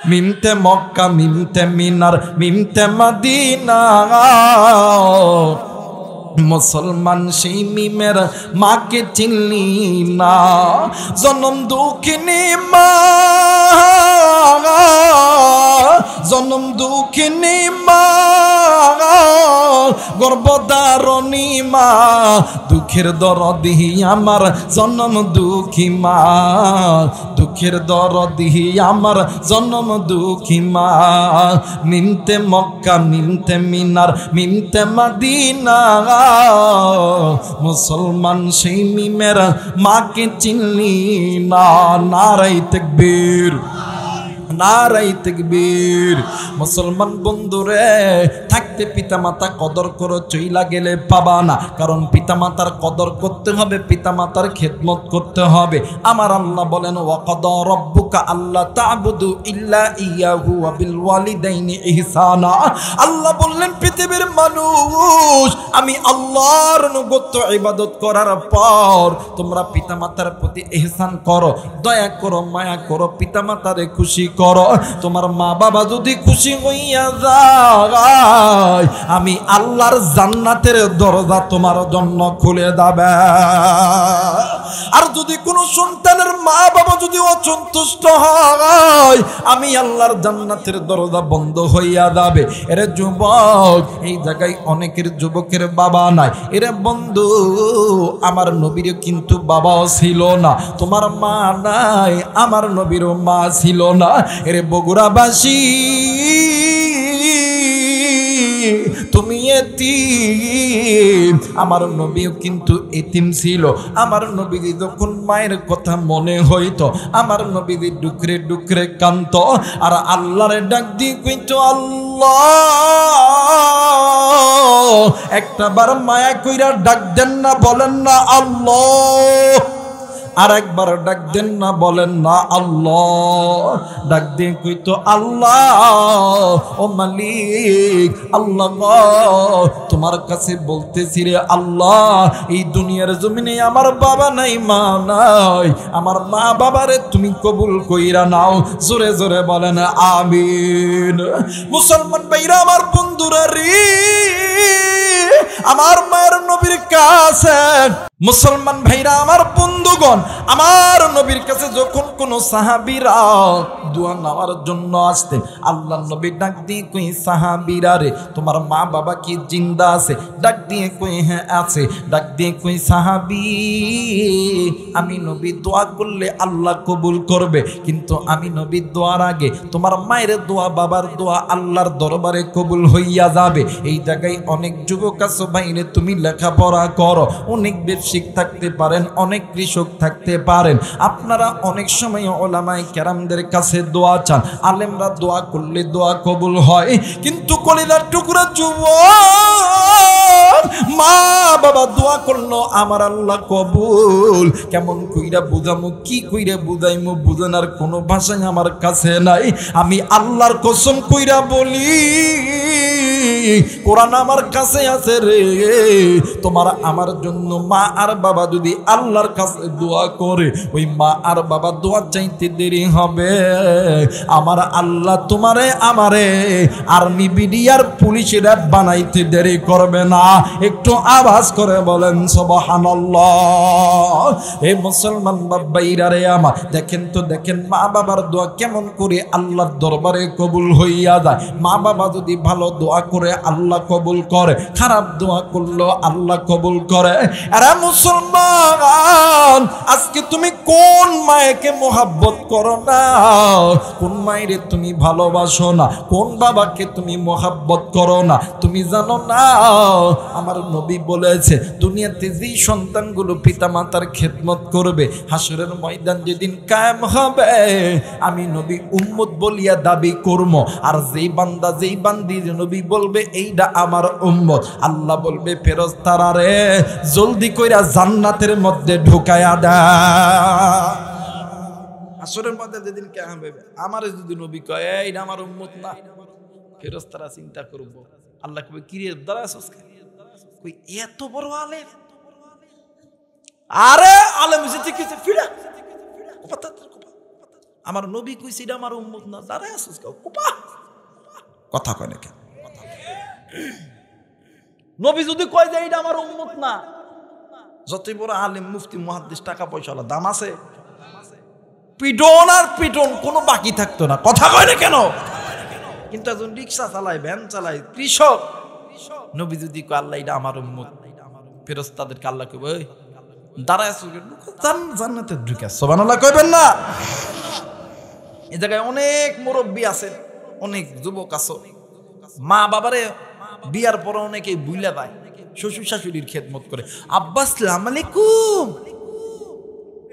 মিমতে মক্কা, মিমতে মিনার, মিমতে Medina. মুসলমান সেই মিমের মাকে চিনলি না। জনম দুঃখিনী মা, জনম দুঃখিনী মা, গর্ভধারণী মা, দুঃখের দরদি আমার জনম দুঃখী মা, দুঃখের দরদি আমার জনম দুঃখী মা। মিমতে মক্কা, মিমতে মিনার, মিমতে মদিনা। মুসলমান সেই মিমের মাকে চিনলি না। নারায়ে তাকবীর, নারায়ে তাকবীর। মুসলমান বন্ধুরে, থাকতে পিতামাতা কদর করো, চইলা গেলে পাবা না। কারণ পিতামাতার কদর করতে হবে, পিতামাতার খেদমত করতে হবে। আমার আল্লাহ বলেন, ওয়াকাদা রাব্বুকা আল্লা তা'বুদু ইল্লা ইয়াহু ওয়া বিল ওয়ালিদাইনি ইহসানা। আল্লাহ বললেন, পৃথিবীর মানুষ, আমি আল্লাহর অনুগত ইবাদত করার পর তোমরা পিতামাতার প্রতি ইহসান করো, দয়া করো, মায়া করো, পিতামাতারে খুশি করো। তোমার মা বাবা যদি খুশি হইয়া যায়, আমি আল্লাহর জান্নাতের দরজা তোমার জন্য খুলে দেবে। আর যদি কোনো সন্তানের মা বাবা যদি অসন্তুষ্ট হয়, আমি আল্লাহর জান্নাতের দরজা বন্ধ হইয়া যাবে। এরে যুবক, এই জায়গায় অনেকের যুবকের বাবা নাই। এরে বন্ধু, আমার নবীর কিন্তু বাবাও ছিল না। তোমার মা নাই, আমার নবীরও মা ছিল না। এরে বগুড়াবাসী, তুমি এতিম, আমার নবীও কিন্তু এতিম ছিল। আমার নবী যখন মায়ের কথা মনে হইতো, আমার নবী ডুকরে ডুকরে কাঁদতো আর আল্লাহরে ডাক দিয়ে কইতো, আল্লাহ। একটা বার মায়া কইরা ডাক দেন না, বলেন না আল্লাহ। আর একবার ডাক দেন না, বলেন না আল্লাহ। ডাক দিয়ে কইতো, আল্লাহ ও মালিক, আল্লাহ তোমার কাছে বলতেছি রে আল্লাহ, এই দুনিয়ার জমিনে আমার বাবা নাই, মা নাই, আমার মা বাবারে তুমি কবুল কইরা নাও। জোরে জোরে বলেন আমিন। মুসলমান ভাইরা, আমার বন্ধুরা রে, আমার মায়ের নবীর কাছে, মুসলমান ভাইরা, আমার বন্ধুগণ, আমার নবীর কাছে যখন কোন সাহাবীরা দোয়া নেওয়ার জন্য আসতেন, আল্লাহ নবী ডাক দিয়ে কই, সাহাবীরা রে, তোমার মা বাবা কি জিন্দা আছে? ডাক দিয়ে কই, হ্যাঁ আছে। ডাক দিয়ে কই, সাহাবী, আমি নবী দোয়া করলে আল্লাহ কবুল করবে, কিন্তু আমি নবী দোয়ার আগে তোমার মায়ের দোয়া, বাবার দোয়া আল্লাহর দরবারে কবুল হইয়া যাবে। এই জায়গায় অনেক যুবক আছো ভাইরে, তুমি লেখাপড়া করো, অনেক ব্যবসায়িক থাকতে পারেন, অনেক কৃষক থাকতে পারেন, আপনারা অনেক সময় ওলামায়ে কেরামদের কাছে দোয়া চান, আলেমরা দোয়া করলে দোয়া কবুল হয়, কিন্তু কলিজার টুকরা যুবক, মা বাবা দোয়া করলো আমার আল্লাহ কবুল কেমন কইরা বুঝামু, কি কইরা বুঝাইমু, বুঝানোর কোনো ভাষাই আমার কাছে নাই। আমি আল্লাহর কসম কইরা বলি, কোরআন আমার কাছে আছে রে, তোমার আমার জন্য মা আর বাবা যদি আল্লাহর কাছে দোয়া করে, ওই মা আর বাবা দোয়া চাইতে দেরি হবে, আমার আল্লাহ তোমারে আমারে আর্মি বিডিআর পুলিশেরা বানাইতে দেরি করবে না। একটু আওয়াজ করে বলেন সুবহানাল্লাহ। এই মুসলমান ভাইরা রে আমার, দেখেন তো দেখেন, মা বাবার দোয়া কেমন করে আল্লাহর দরবারে কবুল হইয়া যায়। মা বাবা যদি ভালো দোয়া করে আল্লাহ কবুল করে, খারাপ দোয়া করলো আল্লাহ কবুল করে। আরে মুসলমান, আজকে তুমি কোন মায়েকে মোহাব্বত করো না, কোন মায়েরে তুমি ভালোবাসো না, কোন বাবাকে তুমি মোহাব্বত করো না, তুমি জানো না? আমার নবী বলেছে, দুনিয়াতে যেই সন্তানগুলো পিতা মাতার খেদমত করবে, হাসরের ময়দান যেদিন কায়েম হবে, আমি নবী উম্মত বলিয়া দাবি করবো। আর যেই বান্দা যেই বান্দি নবী বলবে এইটা আমার উম্মত, আল্লাহ বলবে, ফেরেশতারা রে, জলদি কইরা জান্নাতের মধ্যে ঢুকায়া দাও। হাসরের মধ্যে যেদিন কায়েম হবে, আমারে যদি নবী কয় এইটা আমার উম্মত না, ফেরেশতারা চিন্তা করবো, আল্লাহ কবে, কি রে দাঁড়াছস, কই এত বড় আলেম, আরে আলেম হইছে ঠিক আছে, ফিরা আমার নবী কইছে এটা আমার উম্মত না, দাঁড়ায় আসুস কোপা কথা কয় নাকি? নবী যদি কয় যে এটা আমার উম্মত না, যতই বড় আলেম মুফতি মুহাদ্দিস টাকা পয়সা দাম আছে, পিটন আর পিটন কোনো বাকি থাকতো না, কথা কয় না কেন? কিন্তু একজন রিক্সা চালায়, ভ্যান চালায়, কৃষক, নবী যদি কয় আল্লাহ এটা আমার উম্মত, ফেরেশতাদেরকে আল্লাহ কইবে ওই দাঁড়ায় আছো জান্নাতে ঢুকে, সুবহানাল্লাহ কইবেন না? এই জায়গায় অনেক মুরব্বী আছে, অনেক যুবক আছে, মা বাবারে বিয়ার পর অনেকেই বুইলা যায়, শ্বশুর শাশুড়ির খেদমত করে, আব্বা আসসালামু আলাইকুম,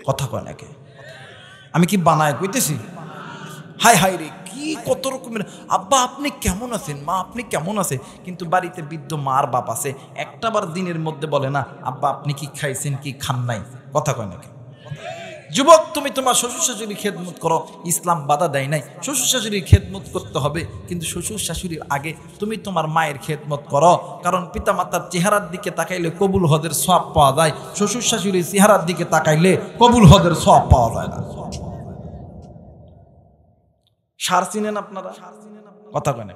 কথা কয় নাকি? আমি কি বানায় কইতেছি? হাই হাই রে, কি কত রকমের, আব্বা আপনি কেমন আছেন, মা আপনি কেমন আছে, কিন্তু বাড়িতে বৃদ্ধ মার বাপ আছে, একটাবার দিনের মধ্যে বলে না আব্বা আপনি কি খাইছেন কি খান নাই, কথা কয় নাকি? যুবক, তুমি তোমার শ্বশুর শাশুড়ির খেদমত করো, ইসলাম বাধা দেয় নাই, শ্বশুর শাশুড়ির খেদমত করতে হবে, কিন্তু শ্বশুর শাশুড়ির আগে তুমি তোমার মায়ের খেদমত করো, কারণ পিতা মাতার চেহারার দিকে তাকাইলে কবুল হদের সওয়াব পাওয়া যায়, শ্বশুর শাশুড়ির চেহারার দিকে তাকাইলে কবুল হদের সওয়াব পাওয়া যায় না। সার চিনেন আপনারা? কথা কয় না?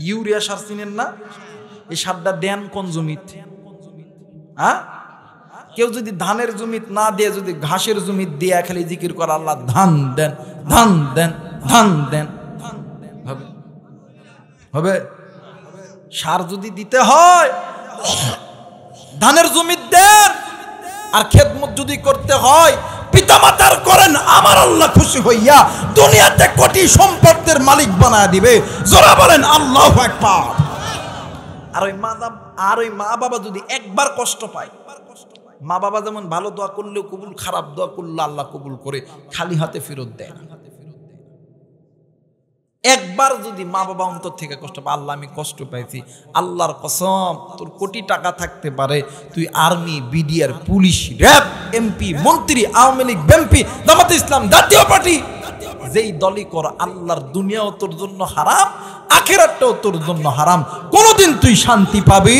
ইউরিয়া সার চিনেন না? এই সারটা দেন কোন জমিত? হ্যাঁ, কেউ যদি ধানের জমিত না দিয়ে যদি ঘাসের জমিত দিয়ে খালি জিকির করে আল্লাহ ধান দেন ধান দেন ধান দেন, হবে? হবে? সার যদি দিতে হয় ধানের জমিত দেন, আর খেদমত যদি করতে হয় পিতামাতার করেন, আমার আল্লাহ খুশি হইয়া দুনিয়াতে কোটি সম্পদের মালিক বানায় দিবে, জোরা বলেন আল্লাহু আকবার। আর ওই মা বাবা যদি একবার কষ্ট পায়, মা বাবা যেমন ভালো দোয়া করলেও কবুল, খারাপ দোয়া করলে আল্লাহ কবুল করে, খালি হাতে ফেরত দেয় না। একবার যদি মা বাবা অন্তর থেকে কষ্ট পায়, আল্লাহ আমি কষ্ট পাইছি, আল্লাহর কসম তোর কোটি টাকা থাকতে পারে, তুই army, BDR, police, RAB, MP, মন্ত্রী, আওয়ামী লীগ, বিএনপি, জামাতে ইসলাম, জাতীয় পার্টি, যেই দলই কর, আল্লাহর দুনিয়াও তোর জন্য হারাম, আখিরাতটাও তোর জন্য হারাম, কোনোদিন তুই শান্তি পাবি?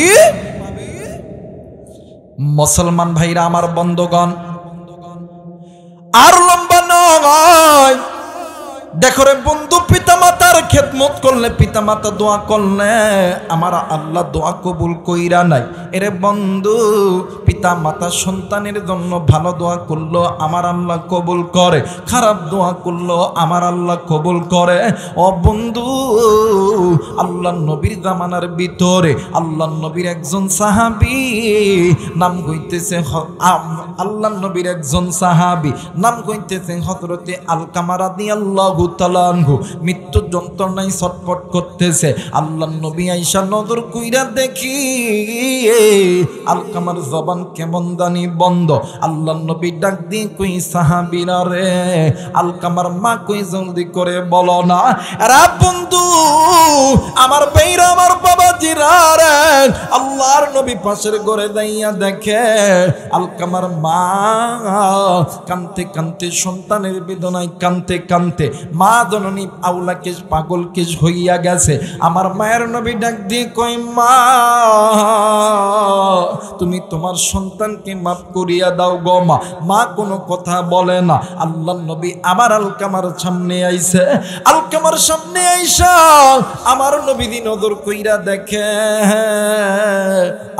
মুসলমান ভাইরা আমার, বন্ধুগণ, আর লম্বা নয়, দেখো রে বন্ধু, পিতা মাতার খেদমত করলে, পিতা মাতা দোয়া করলে আমার আল্লাহ দোয়া কবুল কইরা নাই। এরে বন্ধু, পিতা মাতা সন্তানের জন্য ভালো দোয়া করলো আমার আল্লাহ কবুল করে, খারাপ দোয়া করলো আমার আল্লাহ কবুল করে। ও বন্ধু, আল্লাহ নবীর জামানার ভিতরে আল্লাহ নবীর একজন সাহাবী নাম কইতেছে, আল্লাহ নবীর একজন সাহাবী নাম কইতেছে হযরতে আলকামা রাদিয়াল্লাহু তাআলা আনহু, মৃত্যু যন্ত্রণায় ছটফট করতেছে। আল্লাহ নবী আয়েশা নজর কইরা দেখি আলকামার জবান কেমন জানি বন্ধ। আল্লাহ নবী ডাক দিয়ে কই, সাহাবীরা রে, আলকামার মা কই জলদি করে বলো না। আরে বন্ধু আমার ভাইরা, আমার বাবাজিরা রে, আল্লাহর নবী পাশের ঘরে দাইয়া দেখে আলকামার মা কানতে কানতে, সন্তানের বেদনায় কানতে কানতে মা জননী আউলাকে পাগলকে হইয়া গেছে। আমার মায়ের নবী ডাক দিয়ে কই, মা তুমি তোমার সন্তানকে মাফ করিয়া দাও গো মা। মা কোনো কথা বলে না। আল্লাহ নবী আমার আলকামার সামনে আইছে, আলকামার সামনে আইসা আমার নবী নজর কইরা দেখে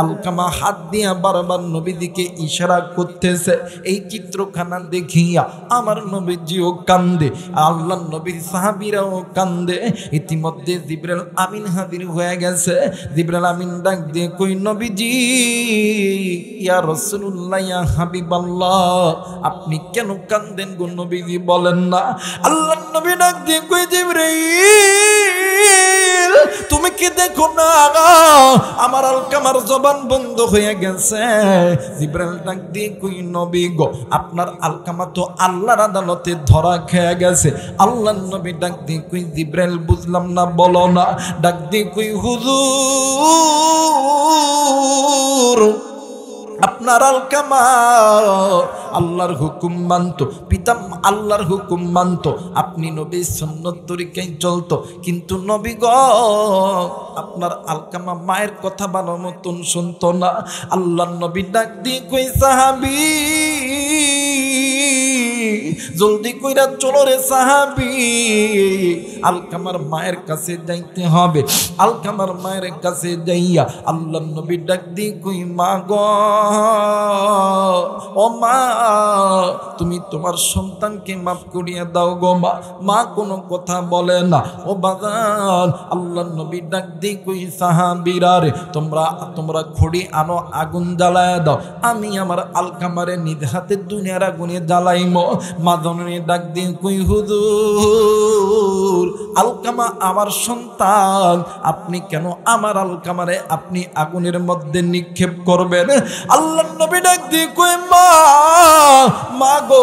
আলকামা হাত দিয়া বারবার নবীদিকে ইশারা করতেছে। এই চিত্রখানা দেখিয়া আমার নবীজিও কান্দে, আল্লাহ নবীর সাহাবীরাও কান্দে। ইতিমধ্যে জিবরাইল আমিন হাজির হয়ে গেছে। জিবরাইল আমিন ডাক দিয়ে কই, নবীজি, ইয়া রাসূলুল্লাহ, ইয়া হাবিবাল্লাহ, আপনি কেন কান্দেন গো নবীজি, বলেন না। আল্লাহ নবী ডাক দিয়ে কই, জিবরাইল তুমি কি দেখো না আমার আলকামার জবান বন্ধ হয়ে গেছে। জিবরাইল ডাক দিয়ে কই, নবী গো, আপনার আলকামা তো আল্লাহর আদালতে ধরা খেয়ে গেছে। আল্লাহ নবী ডাক দিয়ে কই, জিবরাইল বুঝলাম না, বলো না। ডাক দিয়ে কই, হুজুর আপনার আলকামা আল্লাহর হুকুম মানতো, পিতাম আল্লাহর হুকুম মানতো, আপনি নবীর সুন্নত তরিকায় চলতো, কিন্তু নবী গো আপনার আলকামা মায়ের কথা ভালো মতন শুনতো না। আল্লাহর নবী ডাক দিয়ে কই, সাহাবী জলদি কইরা চলো রে সাহাবী, আলকামার মায়ের কাছে যাইতে হবে। আলকামার মায়ের কাছে যাইয়া আল্লাহর নবী ডাক দিয়ে কই, মা গো, ও মা, তুমি তোমার সন্তানকে মাফ করিয়া দাও গো মা। মা কোনো কথা বলে না। ও বাজান, আল্লাহর নবী ডাক দিয়ে কই, সাহাবীরা রে, তোমরা খড়ি আনো, আগুন জ্বালায় দাও, আমি আমার আলকামারে নিজ হাতে দুনিয়ার আগুনে জ্বালাইমো। মা জননী ডাক দিয়ে কই, হুজুর, আলকামা আমার সন্তান, আপনি কেন আমার আলকামারে আপনি আগুনের মধ্যে নিক্ষেপ করবেন? আল্লাহর নবী ডাক দিয়ে কই, মা গো,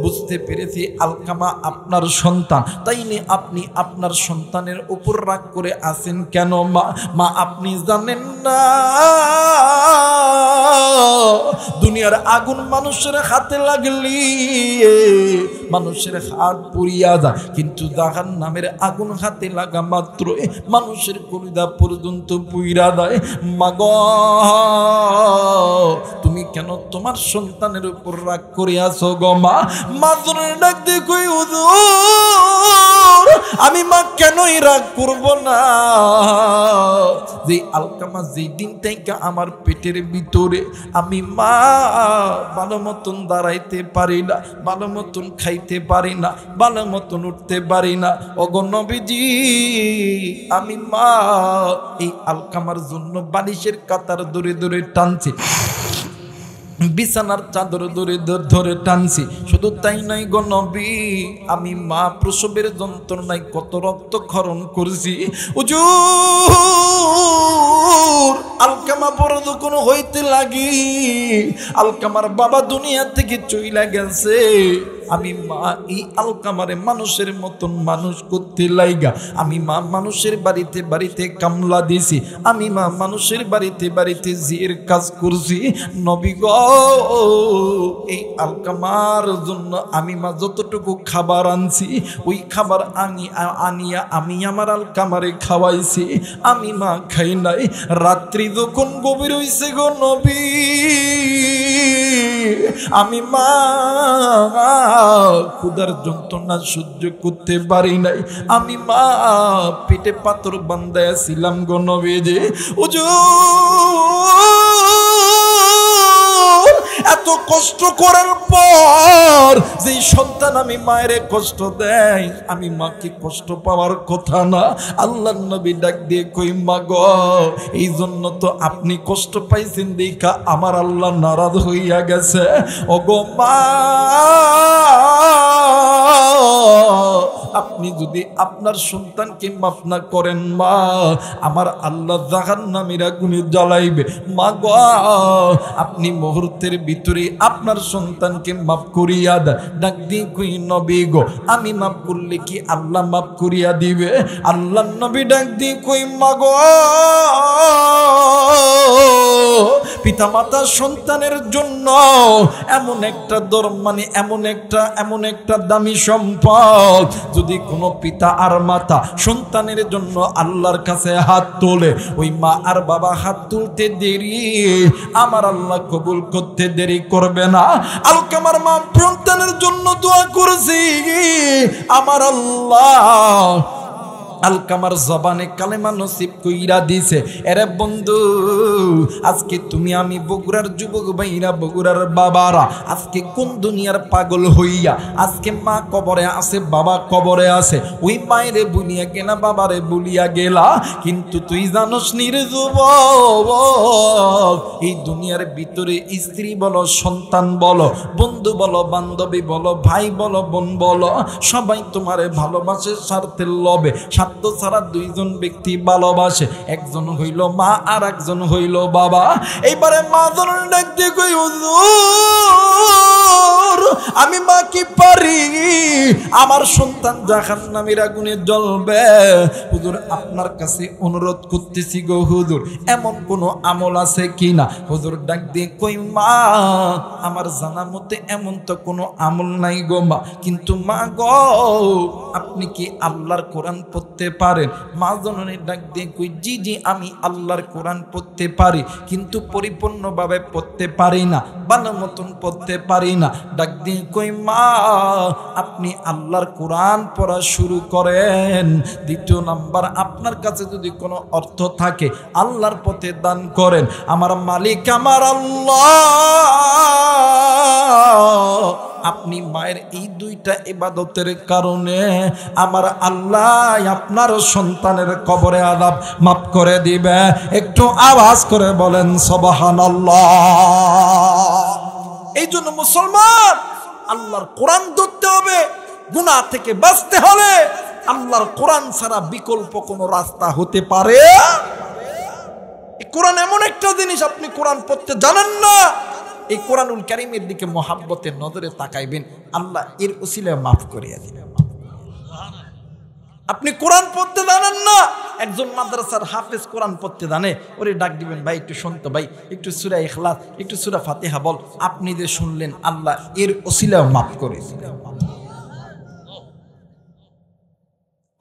বুঝতে পেরেছি আলকামা আপনার সন্তান, তাই নিয়ে আপনি আপনার সন্তানের উপর রাগ করে আছেন কেন মা? আপনি জানেন না দুনিয়ার আগুন মানুষের হাতে লাগলি মানুষের হাত পুড়িয়া যায়, কিন্তু জাহান্নামের আগুন হাতে লাগা মাত্র মানুষের কলিজা পর্যন্ত পুইরা দেয়। মা গো, তুমি কেন তোমার সন্তানের উপর রাগ করে আছো গো মা? মা জননী ডাক দিয়ে কই, হুজুর, আমি মা কেনই রাগ করব না? যে আলকামা যেই দিন থেকে আমার পেটের ভিতরে, আমি মা ভালো মতন দাঁড়াইতে পারি না, ভালো মতন খাইতে পারি না, ভালো মতন উঠতে পারি না। ওগো নবীজি, আমি মা এই আলকামার জন্য বালিশের কাতার ধরে ধরে টানছি, বিছানার চাদর ধরে ধরে টানছি। শুধু তাই নাই গো নবী, আমি মা প্রসবের যন্ত্রণায় কত রক্তক্ষরণ করছি। হুজুর, আলকামা বড় যখন হইতে লাগি, আলকামার বাবা দুনিয়া থেকে চইলা গেছে, আমি মা এই আলকামারে মানুষের মতন মানুষ করতে লাইগা, আমি মা মানুষের বাড়িতে বাড়িতে কামলা দিছি, আমি মা মানুষের বাড়িতে বাড়িতে জিয়ের কাজ করছি। নবী গো, এই আলকামার জন্য আমি মা যতটুকু খাবার আনছি, ওই খাবার আনিয়া আমি আমার আলকামারে খাওয়াইছি, আমি মা খাই নাই। রাত্রি যখন গভীর হইছে গো নবী, আমি মা ক্ষুধার যন্ত্রণা সহ্য করতে পারি নাই, আমি মা পেটে পাথর বান্ধাইছিলাম গো নবীজি। এত কষ্ট করার পর যে সন্তান আমি মায়ের কষ্ট দেয়, আমি মাকে কষ্ট পাওয়ার কথা না। আল্লাহর নবী ডাক দিয়ে কই, মা গো, এই জন্য তো আপনি কষ্ট পাইছেন দেখা আমার আল্লাহ নারাজ হইয়া গেছে। ওগো মা, আপনি যদি আপনার সন্তানকে মাফ না করেন মা, আমার আল্লাহ জাহান্নামের আগুনে জ্বালাইবে। মা গো, আপনি মুহূর্তের ভিতরে আপনার সন্তানকে মাফ করিয়া দেন। ডাক দিয়ে কই, নবী গো, আমি মাফ করলে কি আল্লাহ মাফ করিয়া দিবে? আল্লাহর নবী ডাক দিয়ে কই, মা গো, পিতা মাতা সন্তানের জন্য এমন একটা মানে এমন একটা দামি সম্পদ। যদি কোনো পিতা আর মাতা সন্তানের জন্য আল্লাহর কাছে হাত তোলে, ওই মা আর বাবা হাত তুলতে দেরি, আমার আল্লাহ কবুল করতে দেরি করবে না। আলকামার মা সন্তানের জন্য দোয়া করেছি, আমার আল্লাহ আলকামার জবানে কালেমা নসিব কইরা দিছে। এরে বন্ধু, আজকে তুমি আমি বগুড়ার যুবক ভাইরা, বগুড়ার বাবারা, আজকে কোন দুনিয়ার পাগল হইয়া আজকে মা কবরে আছে, বাবা কবরে আছে, ওই মায়েরে বলিয়া গেলা, বাবারে বলিয়া গেলা, কিন্তু তুই জানোস নি রে যুবক, এই দুনিয়ার ভিতরে স্ত্রী বলো, সন্তান বলো, বন্ধু বলো, বান্ধবী বলো, ভাই বলো, বোন বলো, সবাই তোমারে ভালোবাসে স্বার্থের লোভে। স্বার্থ ছাড়া দুইজন ব্যক্তি ভালোবাসে, একজন হইল মা আর একজন হইল বাবা। এইবারে মা জননী ডাক দিয়ে কই, হুজুর, আমি মা কি পারি আমার সন্তান জাহান্নামের আগুনে জ্বলবে? হুজুর, আপনার কাছে অনুরোধ করতেছি গো হুজুর, এমন কোন আমল আছে কিনা? হুজুর ডাক দিয়ে কই, মা আমার জানা মতে এমন তো কোনো আমল নাই গো মা, কিন্তু মা গো, আপনি কি আল্লাহর কোরআন পড়তে পারেন? মা জননী ডাক দিয়ে কই, জি জি, আমি আল্লাহর কোরআন পড়তে পারি, কিন্তু পরিপূর্ণভাবে পড়তে পারি না, ভালো মতন পড়তে পারি না, ডাক দিয়ে কই মা আপনি আল্লাহর কোরআন পড়া শুরু করেন। দ্বিতীয় নাম্বার, আপনার কাছে যদি কোনো অর্থ থাকে আল্লাহর পথে দান করেন। আমার মালিক আমার আল্লাহ, আপনি মায়ের এই দুইটা ইবাদতের কারণে আমার আল্লাহ আপনার সন্তানের কবরে আযাব মাফ করে দিবে। একটু আওয়াজ করে বলেন সুবহানাল্লাহ। এই জন্য মুসলমান আল্লাহর কোরআন ধরতে হবে। গুনাহ থেকে বাঁচতে হলে আল্লাহর কোরআন ছাড়া বিকল্প কোনো রাস্তা হতে পারে। এই কোরআন এমন একটা জিনিস, আপনি কোরআন পড়তে জানেন না, এই কোরআনুল কারীমের দিকে মহাব্বতের নজরে তাকাইবেন, আল্লাহ এর উসিলায় মাফ করিয়া দিবেন। আপনি কোরআন পড়তে জানেন না, একজন মাদ্রাসার হাফেজ কোরআন পড়তে জানে, ওরে ডাক দিবেন, ভাই একটু শুনতো, ভাই একটু সূরা ইখলাস, একটু সূরা ফাতিহা বল। আপনি যে শুনলেন আল্লাহ এর উসিলায় মাফ করে দিবেন।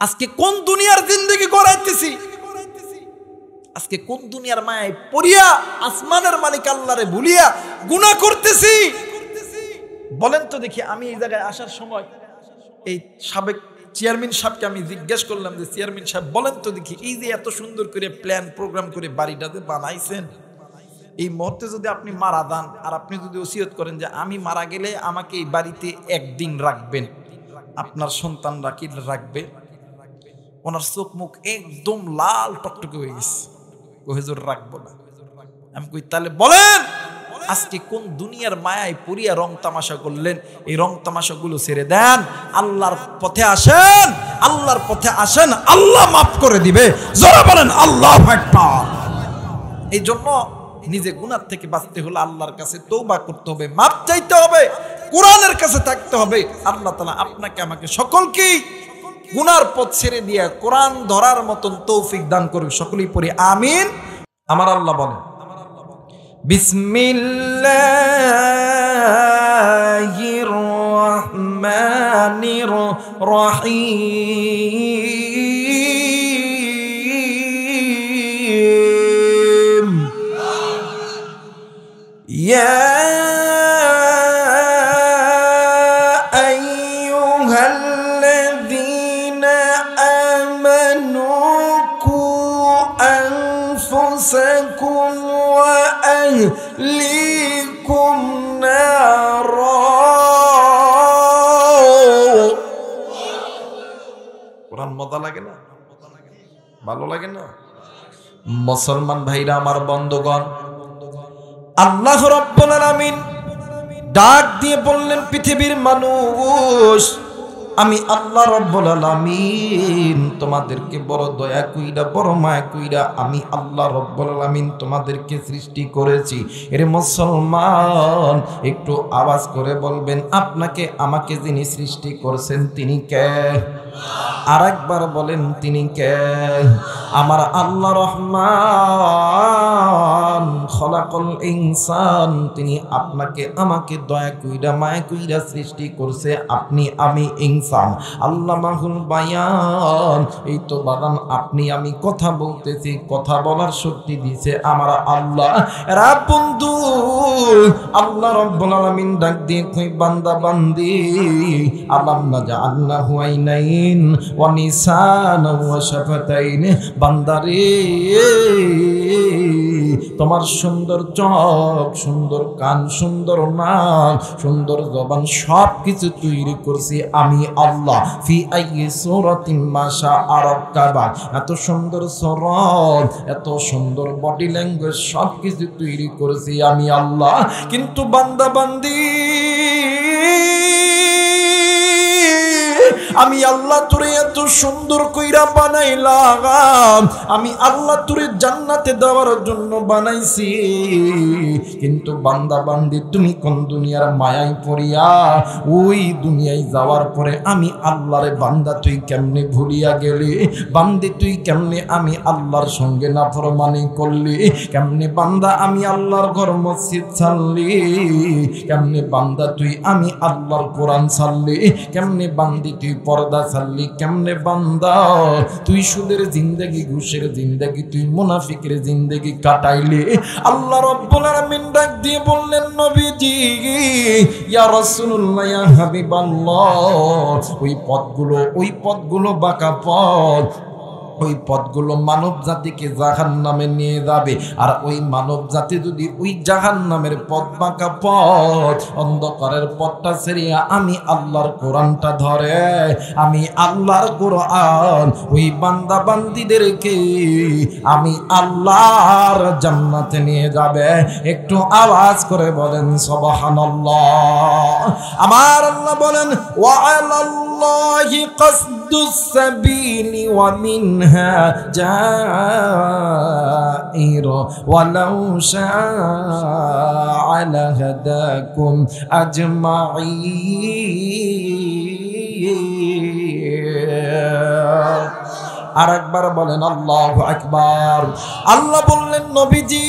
আজকে কোন দুনিয়ার জিন্দেগি গড়াইতেছি, আজকে কোন দুনিয়ার মায়ায় পড়িয়া আসমানের মালিক আল্লাহরে ভুলিয়া গুনাহ করতেছি বলেন তো দেখি। আমি এই জায়গায় আসার সময় এই সাবেক চেয়ারম্যান সাহেবকে আমি জিজ্ঞেস করলাম যে চেয়ারম্যান সাহেব বলেন তো দেখি, এই যে এত সুন্দর করে প্ল্যান প্রোগ্রাম করে বাড়িটাতে বানাইছেন, এই মুহূর্তে যদি আপনি মারা যান আর আপনি যদি ওসিয়ত করেন যে আমি মারা গেলে আমাকে এই বাড়িতে একদিন রাখবেন, আপনার সন্তানরা কি রাখবে? ওনার চোখ মুখ একদম লাল টকটকে হয়ে গেছে, হুজুর রাখবো না। আমি কই তাহলে বলেন আজকে কোন দুনিয়ার মায়ায় পড়িয়া রং তামাশা করলেন? এই রং তামাশাগুলো ছেড়ে দেন, আল্লাহর পথে আসেন, আল্লাহর পথে আসেন, আল্লাহ মাফ করে দিবে। জোরে বলেন আল্লাহু আকবার। এই জন্য নিজে গুনাহ থেকে বাঁচতে হলে আল্লাহর কাছে তওবা করতে হবে, মাফ চাইতে হবে, কোরআনের কাছে থাকতে হবে। আল্লাহ তাআলা আপনাকে আমাকে সকলকেই গুনার পথ ছেড়ে দিয়ে কোরআন ধরার মতন তৌফিক দান করুক। সকলেই পড়ি আমিন। আমার আল্লাহ বলেন বিসমিল্লাহির রহমানির রহিম। ইয়া وأهليكم نارا। কোরআন মজা লাগে না? ভালো লাগে না? মুসলমান ভাইরা আমার, বন্ধুগণ, আল্লাহ রাব্বুল আলামিন ডাক দিয়ে বললেন পৃথিবীর মানুষ, আমি আল্লাহ রাব্বুল আলামিন তোমাদেরকে বড় দয়া কইরা বড় মায়া কইরা আমি আল্লাহ রাব্বুল আলামিন তোমাদেরকে সৃষ্টি করেছি। এর মুসলমান একটু আওয়াজ করে বলবেন আপনাকে আমাকে যিনি সৃষ্টি করেছেন তিনি কে? আরেকবার বলেন তিনি কে? আমার আল্লাহ রহমান খলাকল ইনসান, তিনি আপনাকে আমাকে দয়া কইরা মায়া কইরা সৃষ্টি করছে। আপনি আমি ইনসান, আল্লামাহুল বায়ান। এই তো বাদাম আপনি আমি কথা বলতেছি, কথা বলার শক্তি দিয়েছে আমার আল্লাহ। এরা বন্ধু আল্লাহ রাব্বুল আলামিন ডাক দিয়ে কই বান্দা বান্দি আলাম নাজআলনাহু আইনাইন ওয়া নিসানা ওয়া শাফাতাইন। বান্দারে তোমার সুন্দর চোখ, সুন্দর কান, সুন্দর নাক, সুন্দর জবান সব কিছু তৈরি করছি আমি আল্লাহ। ফি আইয়ি সূরাতিন মা শাআ রাক্কাবা। এত সুন্দর সুরত, এত সুন্দর বডি ল্যাঙ্গুয়েজ সব কিছু তৈরি করেছি আমি আল্লাহ। কিন্তু বান্দা বান্দি আমি আল্লাহ তোরে এত সুন্দর কইরা বানাইলাম, আমি আল্লাহ তোরে জান্নাতে দেওয়ার জন্য বানাইছি। কিন্তু বান্দা বান্দি তুমি কোন দুনিয়ার মায়ায় পড়িয়া ওই দুনিয়ায় যাওয়ার পরে আমি আল্লাহরে বান্দা তুই কেমনে ভুলিয়া গেলি? বান্দি তুই কেমনে আমি আল্লাহর সঙ্গে নাফরমানি করলি? কেমনে বান্দা আমি আল্লাহর ঘর মসজিদ ছাড়লি? কেমনে বান্দা তুই আমি আল্লাহর কোরআন ছাড়লি? কেমনে বান্দি তুই পর্দা ছাড়লি কেমনে বান্দা? তুই সুদের জিন্দেগি, ঘুষের জিন্দেগি, তুই মুনাফিকের জিন্দেগি কাটাইলি। আল্লাহ রাব্বুল আলামিন ডাক দিয়ে বললেন, নবীজি, ইয়া রাসূলুল্লাহ, ইয়া হাবিবাল্লাহ, ওই পথগুলো বাঁকা পথ, ওই পথগুলো মানব জাতিকে জাহান্নামে নিয়ে যাবে। আর ওই মানব জাতি যদি ওই জাহান্নামের পথ, বাঁকা পথ, অন্ধকারের পথটা ছেড়িয়া আমি আল্লাহর কোরআনটা ধরে, আমি আল্লাহর কোরআন ওই বান্দা বান্দীদেরকে আমি আল্লাহর জান্নাতে নিয়ে যাবে। একটু আওয়াজ করে বলেন সুবহানাল্লাহ। আমার আল্লাহ বলেন, ওয়া আলাল্লাহি কাসদুস সাবিলি ওয়া মিনহা জাইর ওয়ালাউ শাআ লাহাদাকুম আজমাইন। আর একবার বলেন আল্লাহু আকবার। আল্লাহ বললেন, নবীজি,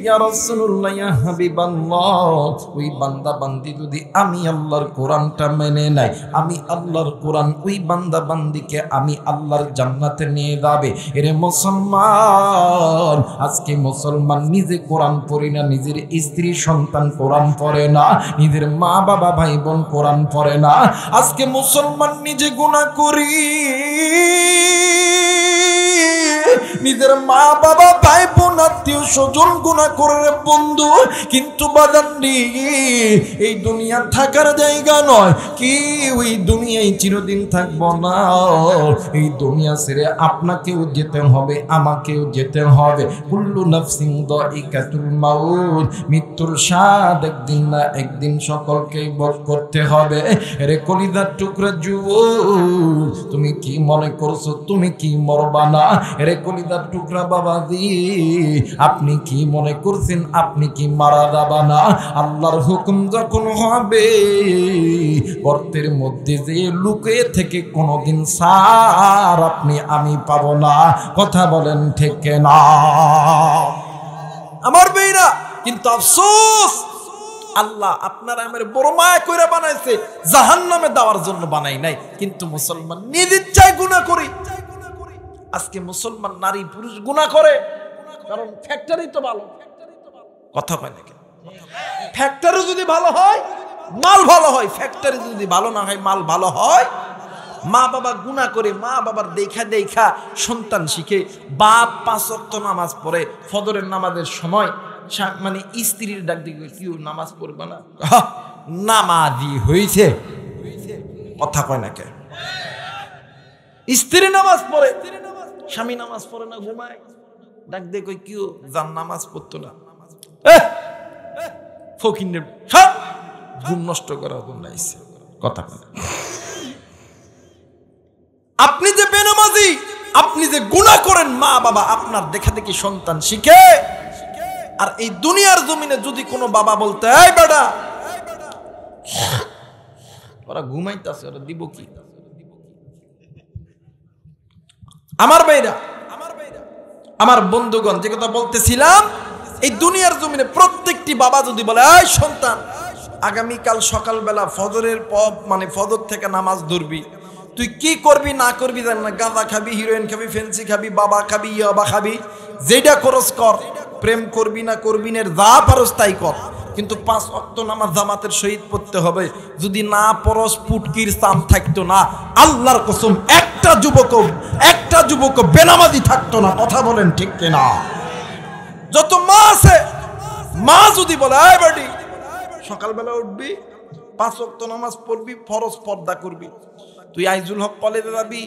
ইয়া রাসূলুল্লাহ, ইয়া হাবিবাল্লাহ, ওই বান্দা বান্দি যদি আমি আল্লাহর কোরআনটা মেনে নেয়, আমি আল্লাহর কোরআন ওই বান্দা বান্দিকে আমি আল্লাহর জান্নাতে নিয়ে যাবে। এরে মুসলমান, আজকে মুসলমান নিজে কোরআন পড়ে না, নিজের স্ত্রী সন্তান কোরআন পড়ে না, নিজের মা বাবা ভাই বোন কোরআন পড়ে না। আজকে মুসলমান নিজে গুনাহ করি, নিজের মা বাবা ভাই বোন আত্মীয় স্বজন গুনাহ করে বন্ধু। কিন্তু বাজানডি, এই দুনিয়া থাকার জায়গা নয় কি? ওই দুনিয়ায় চিরদিন থাকবো না। এই দুনিয়া ছেড়ে আপনাকেও যেতে হবে, আমাকেও যেতে হবে। কুল্লু নাফসিন যায়িকাতুল মাউত, মৃত্যুর স্বাদ একদিন না একদিন সকলকেই ভোগ করতে হবে। রে কলিজার টুকরা যুবক, তুমি কি মনে করছো তুমি কি মরবা না? রে কলিজার টুকরা বাবাজি, আপনি কি মনে করছেন আপনি কি মারা যাবা না? আল্লাহর হুকুম যখন হবে, গর্তের মধ্যে যে লুকিয়ে থেকে কোনোদিন সার আপনি আমি পাবো না। কথা বলেন ঠিক না আমার ভাইরা? কিন্তু আফসোস, আল্লাহ আপনার আমার বড় মায়া কইরা বানাইছে, জাহান্নামে দেওয়ার জন্য বানাই নাই। কিন্তু মুসলমান নিজ ইচ্ছায় গুনাহ করি। আজকে মুসলমান নারী পুরুষ গুনাহ করে, কারণ ফ্যাক্টরি তো ভালো। কথা কয় নাকি? ফ্যাক্টরি যদি ভালো হয় মাল ভালো হয়, ফ্যাক্টরি যদি ভালো না হয় মাল ভালো হয়। মা বাবা গুনাহ করে, মা বাবার দেখা দেখা সন্তান শিখে। বাপ 5 ওয়াক্ত নামাজ পড়ে, ফজরের নামাজের সময় মানে স্ত্রীর ডাক দিকে, কেউ নামাজ পড়বে না, নামাজি হয়েছে। কথা কয় না কে? স্ত্রী নামাজ পড়ে, স্বামী নামাজ পড়ে না, ঘুমায়। ডাক দিয়ে কই, কেউ যার নামাজ পড়তো না, ফকিনের সব ঘুম নষ্ট করার জন্য আইছে। কথা কয় না? আপনি যে বেনামাজি, আপনি যে গুনাহ করেন, মা বাবা আপনার দেখা দেখি সন্তান শিখে। আর এই দুনিয়ার জমিনে যদি কোনো বাবা বলতে, এই বেটা ওরা ঘুমাইতেছে, ওরা দিব কি? আমার ভাইরা, আমার বন্ধুগণ, যে কথা বলতেছিলাম, এই দুনিয়ার জমিনে প্রত্যেকটি বাবা যদি বলে, এই সন্তান আগামীকাল সকালবেলা ফজরের পর মানে ফজর থেকে নামাজ ধরবি, তুই কি করবি না করবি জানি না, গাঁজা খাবি, হিরোইন খাবি, ফেন্সি খাবি, বাবা খাবি, ইয়াবা খাবি, যেটা করস কর, প্রেম করবি না করবি না, যা পারস তাই কর, কিন্তু 5 ওয়াক্ত নামাজ জামাতের সহিত পড়তে হবে। যদি না পরস পুটকির চাম থাকতো না। আল্লাহর কসম, একটা যুবক বেনামাজি থাকতো না। কথা বলেন ঠিক কিনা? যত মা আছে, মা যদি বলে, এই বেটি সকালবেলা উঠবি, 5 ওয়াক্ত নামাজ পড়বি, ফরজ পর্দা করবি, তুই আইজুল হক কলেজে যাবি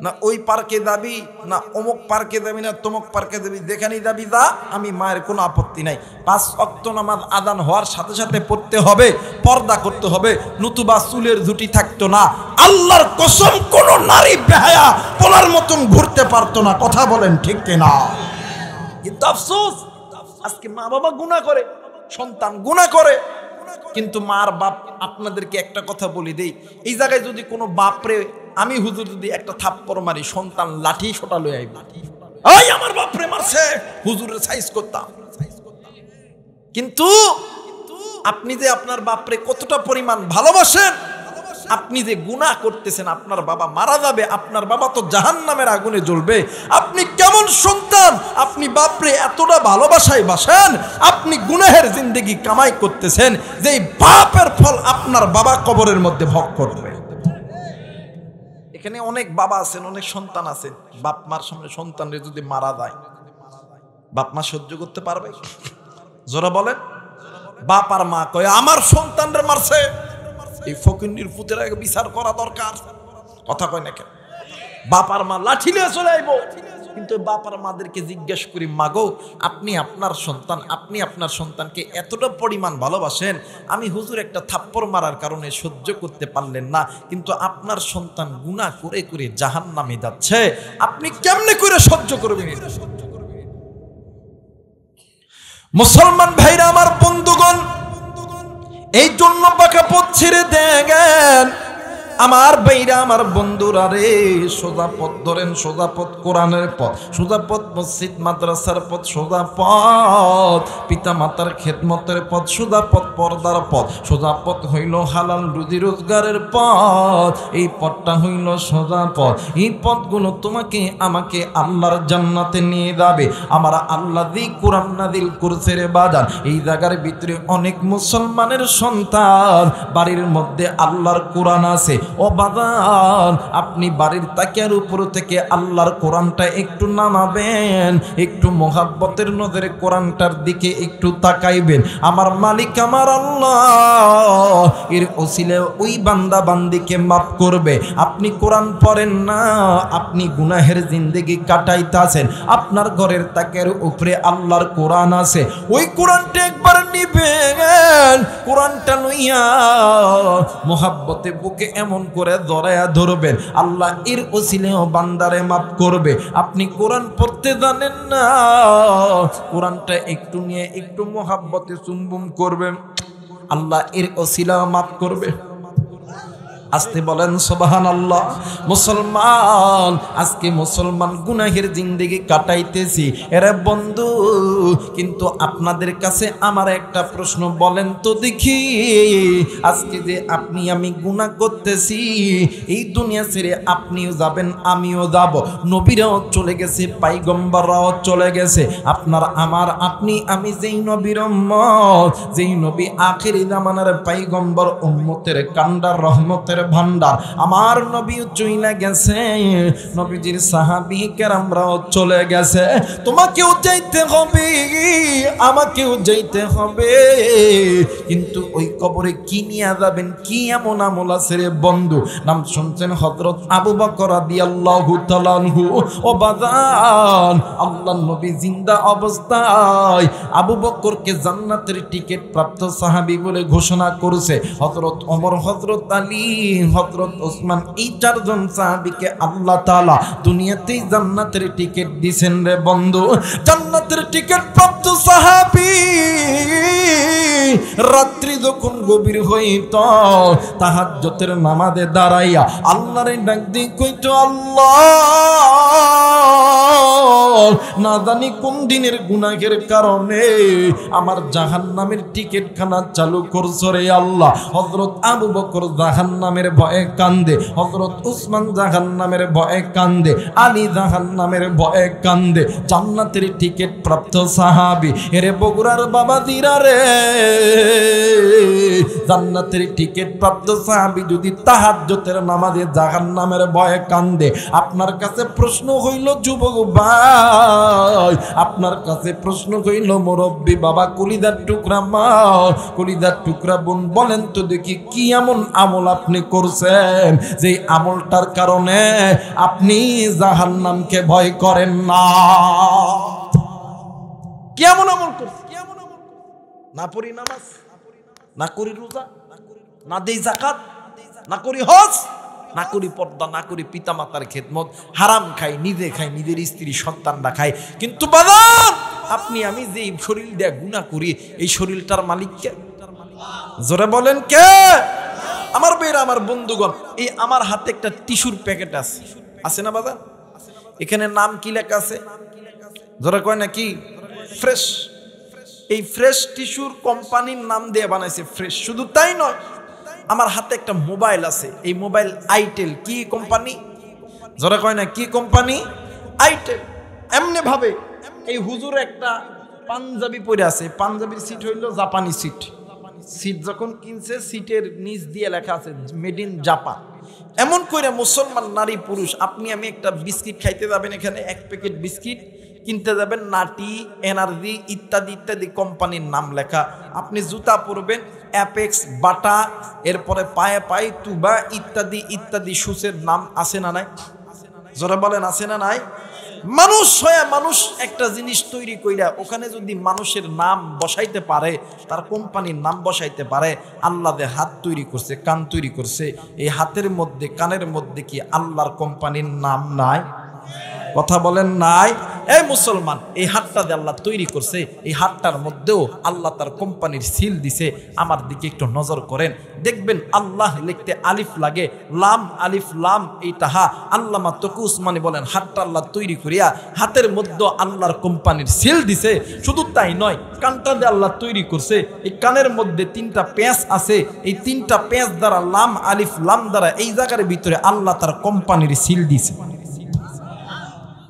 না, ওই পার্কে যাবি না, অমুক পার্কে যাবি না, তমুক পার্কে যাবি, যেখানেই যাবি যা, আমি মায়ের কোনো আপত্তি নাই। 5 ওয়াক্ত নামাজ আজান হওয়ার সাথে সাথে পড়তে হবে, পর্দা করতে হবে, নতুবা চুলের ঝুঁটি থাকতো না। আল্লাহর কসম, কোন নারী বেহায়া পোলার মতন ঘুরতে পারতো না। কথা বলেন ঠিক কিনা? কিন্তু আফসোস, আজকে মা বাবা গুনাহ করে, সন্তান গুনাহ করে। কিন্তু মার বাপ, আপনাদেরকে একটা কথা বলি দেই, এই জায়গায় যদি কোনো বাপরে আমি হুজুর যদি একটা থাপ্পড় মারি, সন্তান লাঠি সোটা লয়ে আইব, এই আমার বাপরে মারছে, হুজুরের সাইজ করতাম। কিন্তু আপনি যে আপনার বাপরে কতটা পরিমাণ ভালোবাসেন, আপনি যে গুনাহ করতেছেন, আপনার বাবা মারা যাবে, আপনার বাবা তো জাহান্নামের আগুনে জ্বলবে, আপনি কেমন সন্তান? আপনি বাপরে এতটা ভালোবাসায় বাসেন, আপনি গুনাহের জিন্দেগি কামাই করতেছেন, যে বাপের ফল আপনার বাবা কবরের মধ্যে ভোগ করবে। এখানে অনেক বাবা আছেন, অনেক সন্তান আছেন, বাপ মার সামনে সন্তানরে যদি মারা যায়, বাপ মা সহ্য করতে পারবে? জোরা বলেন। বাপ আর মা কয় আমার সন্তানরে মারছে, এই ফকিন্নির পুতের আগে বিচার করা দরকার। কথা কয় না কেন? বাপ আর মা লাঠি নিয়ে চলে আইব, কিন্তু বাপ আর মাদেরকে জিজ্ঞেস করি, মাগো আপনি আপনার সন্তান, আপনি আপনার সন্তানকে এতটা পরিমাণ ভালোবাসেন, আমি হুজুর একটা থাপ্পড় মারার কারণে সহ্য করতে পারলেন না, কিন্তু আপনার সন্তান গুনাহ করে করে জাহান্নামে যাচ্ছে, আপনি কেমনে করে সহ্য করবেন? মুসলমান ভাইরা আমার, বন্ধুগণ, এই জন্য বাঁকা পথ ছেড়ে দেন আমার ভাইরা, আমার বন্ধুরা রে। সোজা পথ ধরেন, সোজা পথ কোরআনের পথ, সোজা পথ মসজিদ মাদ্রাসার পথ, সোজা পথ পিতা মাতার খেদমতের পথ, সোজা পথ পর্দার পথ, সোজা পথ হইল হালাল রুজি রোজগারের পথ। এই পথটা হইল সোজা পথ। এই পথগুলো তোমাকে আমাকে আল্লাহর জান্নাতে নিয়ে যাবে। আমার আল্লাহ দি কোরআন নাযিল করছে রে বাজান। এই জায়গার ভিতরে অনেক মুসলমানের সন্তান বাড়ির মধ্যে আল্লাহর কোরআন আছে। ও বাজান, আপনি বাড়ির তাকিয়ার উপর থেকে আল্লাহর কোরআনটা একটু নামাবেন, একটু মোহাব্বতের নজরে কোরআনটার দিকে একটু তাকাইবেন। আমার মালিক আমার আল্লাহ এর ওসিলে ওই বান্দা বান্দিকে মাফ করবে। আপনি কোরআন পড়েন না, আপনি গুনাহের জিন্দেগি কাটাইতাছেন, আপনার ঘরের তাকের উপরে আল্লাহর কোরআন আছে, ওই কোরআনটা একবার নিবেন। কোরআনটা লইয়া মোহাব্বতে বুকে এমন করে ধরায়া ধরবেন, আল্লাহ এর ওসিলেও বান্দারে মাফ করবে। আপনি কোরআন পড়তে জানেন না, কোরআনটা একটু নিয়ে একটু মোহাব্বতে চুম্বন করবেন, আল্লাহ এর ওসিলা মাফ করবে। আসতে বলেন সুবহানাল্লাহ। মুসলমান, আজকে মুসলমান গুনাহের জিন্দেগি কাটাইতেছি এরে বন্ধু, কিন্তু আপনাদের কাছে আমার একটা প্রশ্ন, বলেন তো দেখি, আজকে যে আপনি আমি গুনাহ করতেছি, এই দুনিয়া ছেড়ে আপনিও যাবেন, আমিও যাব, নবীরাও চলে গেছে, পয়গম্বররাও চলে গেছে, আপনার আমার আপনি আমি যেই নবীর উম্মত, যেই নবী আখিরি জামানার পয়গম্বর, উম্মতের কান্ডার, রহমতের ভান্ডার, আমার নবীও চলে গেছে, নবীজির সাহাবী কেরামরাও চলে গেছে। তোমাকেও যাইতে হবে, আমাকেও যাইতে হবে, কিন্তু ওই কবরে কি নিয়ে যাবেন? কি এমন আমল আছে রে বন্ধু? নাম শুনছেন হযরত আবু বকর রাদিয়াল্লাহু তাআলা আনহু। ও বাজান, আল্লাহর নবী জিন্দা অবস্থায় আবু বকরকে জান্নাতের টিকিট প্রাপ্ত সাহাবী বলে ঘোষণা করেছে। হযরত ওমর, হযরত আলী, হযরত ওসমান, এই চারজন সাহাবীকে আল্লাহ তাআলা দুনিয়াতেই জান্নাতের টিকিট দিবেন রে বন্ধু। জান্নাতের টিকিট প্রাপ্ত সাহাবী রাত্রি যখন গভীর হইত, তাহাজ্জুদের নামাজে দাঁড়াইয়া আল্লাহরে ডাক দিয়ে কইতো, আল্লাহ না জানি কোন দিনের গুনাহের কারণে আমার জাহান্নামের টিকিট খানা চালু করছো রে আল্লাহ। হযরত আবু বকর জাহান্নামের ভয়ে কান্দে, হযরত উসমান জাহান্নামের ভয়ে কান্দে, আলী জাহান্নামের ভয়ে কান্দে। জান্নাতের টিকিট প্রাপ্ত সাহাবী, এরে বগুড়ার বাবা দিরা রে, জান্নাতের টিকিট প্রাপ্ত সাহাবী যদি তাহাজ্জুদের নামাজে জাহান্নামের ভয়ে কান্দে, আপনার কাছে প্রশ্ন হইল যুবক ভাই, আপনার কাছে প্রশ্ন হইল মুরব্বী বাবা, কলিজার টুকরা মা, কলিজার টুকরা বোন, বলেন তো দেখি কি এমন আমল আপনি করছেন যে আমলটার কারণে আপনি জাহান্নামকে ভয় করেন না? কেমন আমল করছেন? না পড়ি নামাজ, না করি রোজা, না দেই যাকাত, না করি হজ, না করি পর্দা, না করি পিতামাতার খেদমত, হারাম খাই, নিজে খাই, নিজের স্ত্রী সন্তানরা খায়, কিন্তু বাজার আপনি আমি যে শরীর দিয়ে গুনাহ করি, এই শরীরটার মালিক কে? জোরে বলেন কে? আমার বেরা, আমার বন্ধুগণ, এই আমার হাতে একটা টিস্যুর প্যাকেট আছে, আছে না বাজার? এখানে নাম কি লেখা আছে? জোরে কয় না কি? ফ্রেশ। এই ফ্রেশ টিস্যুর কোম্পানির নাম দিয়ে বানাইছে ফ্রেশ। শুধু তাই নয়, আমার হাতে একটা মোবাইল আছে, এই মোবাইল আইটেল। কি কোম্পানি? যারা কয় না কি কোম্পানি? আইটেল। এমনি ভাবে এই হুজুর একটা পাঞ্জাবি পরে আছে, পাঞ্জাবির সিট হইল জাপানি সিট। সিট যখন কিনছে সিটের নিচ দিয়ে লেখা আছে মেড ইন জাপান। এমন করে মুসলমান নারী পুরুষ, আপনি আমি একটা বিস্কিট খাইতে যাবেন, এখানে এক প্যাকেট বিস্কিট কিনতে যাবেন, নাটি, এনার্জি ইত্যাদি ইত্যাদি কোম্পানির নাম লেখা। আপনি জুতা পরবেন অ্যাপেক্স, বাটা, এরপরে পায়ে পায়ে তুবা ইত্যাদি ইত্যাদি শুসের নাম আছে না নাই? যারা বলেন আছে না নাই? মানুষ হয়ে মানুষ একটা জিনিস তৈরি কইরা ওখানে যদি মানুষের নাম বসাইতে পারে, তার কোম্পানির নাম বসাইতে পারে। আল্লাহ যে হাত তৈরি করছে, কান তৈরি করছে, এই হাতের মধ্যে কানের মধ্যে কি আল্লাহর কোম্পানির নাম নাই? কথা বলেন নাই? এই মুসলমান, এই হাতটা যে আল্লাহ তৈরি করছে, এই হাতটার মধ্যেও আল্লাহ তার কোম্পানির সিল দিছে। আমার দিকে একটু নজর করেন, দেখবেন আল্লাহ লিখতে আলিফ লাগে, লাম, আলিফ লাম, এই তাহা। আল্লামা তকু উসমানী বলেন হাতটা আল্লাহ তৈরি করিয়া হাতের মধ্যে আল্লাহর কোম্পানির সিল দিছে। শুধু তাই নয়, কানটা যে আল্লাহ তৈরি করছে, এই কানের মধ্যে 3টা পেঁচ আছে, এই 3টা পেঁচ দ্বারা লাম, আলিফ লাম দ্বারা এই জায়গার ভিতরে আল্লাহ তার কোম্পানির সিল দিছে।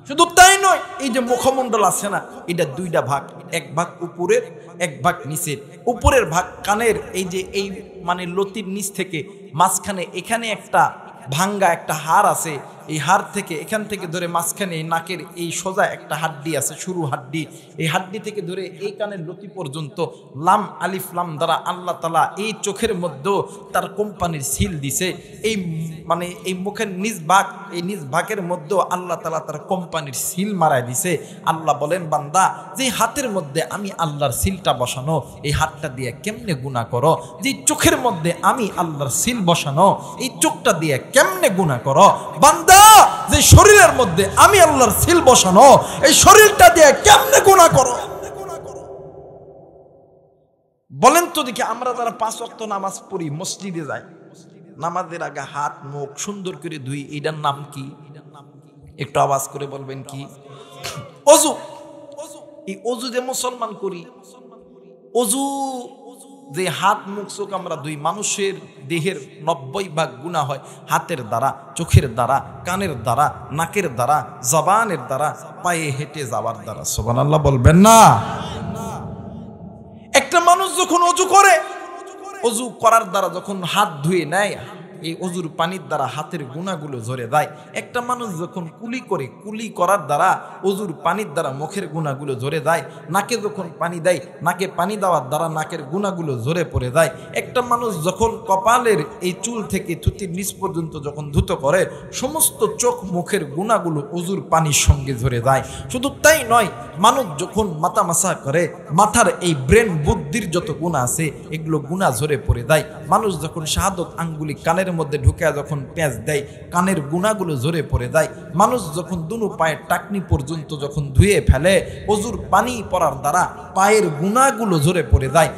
শুধু তাই নয়, এই যে মুখমণ্ডল আছে না, এটা 2টা ভাগ, এক ভাগ উপরের, এক ভাগ নিচের। উপরের ভাগ কানের, এই যে এই মানে লতির নিচ থেকে মাঝখানে এখানে একটা ভাঙ্গা একটা হাড় আছে, এই হাড় থেকে এখান থেকে ধরে মাঝখানে নাকের এই সোজা একটা হাড্ডি আছে, সরু হাড্ডি, এই হাড্ডি থেকে ধরে এই কানের লতি পর্যন্ত লাম, আলিফ লাম দ্বারা আল্লাহ তাআলা এই চোখের মধ্যেও তার কোম্পানির সিল দিছে। এই মানে এই মুখের নিজ ভাগ, এই নিজ ভাগের মধ্যেও আল্লাহ তাআলা তার কোম্পানির সিল মারায় দিছে। আল্লাহ বলেন, বান্দা, যে হাতের মধ্যে আমি আল্লাহর সিলটা বসানো, এই হাতটা দিয়ে কেমনে গুনাহ করো? যে চোখের মধ্যে আমি আল্লাহর সিল বসানো, এই চোখটা দিয়ে কেমনে গুনাহ করো? বান্দা, যে শরীরের মধ্যে আমি আল্লাহর সিল বসানো, এই শরীরটা দিয়ে কেমনে গুনাহ করো? বলেন তো দেখি, আমরা যারা 5 ওয়াক্ত নামাজ পড়ি, মসজিদে যাই, নামাজের আগে হাত মুখ সুন্দর করে ধুই, এটার নাম কি? একটু আওয়াজ করে বলবেন কি? ওযু। এই ওযু যে মুসলমান করি, ওযু যে হাত মুখ চোখ আমরা দুই, মানুষের দেহের 90 ভাগ গুনাহ হয় হাতের দ্বারা, চোখের দ্বারা, কানের দ্বারা, নাকের দ্বারা, জবানের দ্বারা, পায়ে হেঁটে যাওয়ার দ্বারা। সুবহানাল্লাহ বলবেন না? একটা মানুষ যখন ওযু করে, ওযু করার দ্বারা যখন হাত ধুয়ে নেয়, এই ওযুর পানির দ্বারা হাতের গুনাহগুলো ঝরে যায়। একটা মানুষ যখন কুলি করে, কুলি করার দ্বারা ওযুর পানির দ্বারা মুখের গুনাহগুলো ঝরে যায়। নাকে যখন পানি দেয়, নাকে পানি দেওয়ার দ্বারা নাকের গুনাহগুলো ঝরে পড়ে যায়। একটা মানুষ যখন কপালের এই চুল থেকে থুতির নিচ পর্যন্ত যখন ধুত করে, সমস্ত চোখ মুখের গুনাহগুলো ওযুর পানির সঙ্গে ঝরে যায়। শুধু তাই নয়, মানুষ যখন মাথা মাসা করে, মাথার এই ব্রেন বুদ্ধির যত গুনাহ আছে, এগুলো গুনাহ ঝরে পড়ে যায়। মানুষ যখন শাহাদত আঙ্গুলি কানের মধ্যে ঢুকে যখন পেঁচ দেয়, কানের গুনাহগুলো ঝরে পড়ে যায়। মানুষ যখন দুনো পায়ের টাকনি পর্যন্ত যখন ধুয়ে ফেলে, ওযুর পানি পড়ার দ্বারা পায়ের গুনাহগুলো ঝরে পড়ে যায়।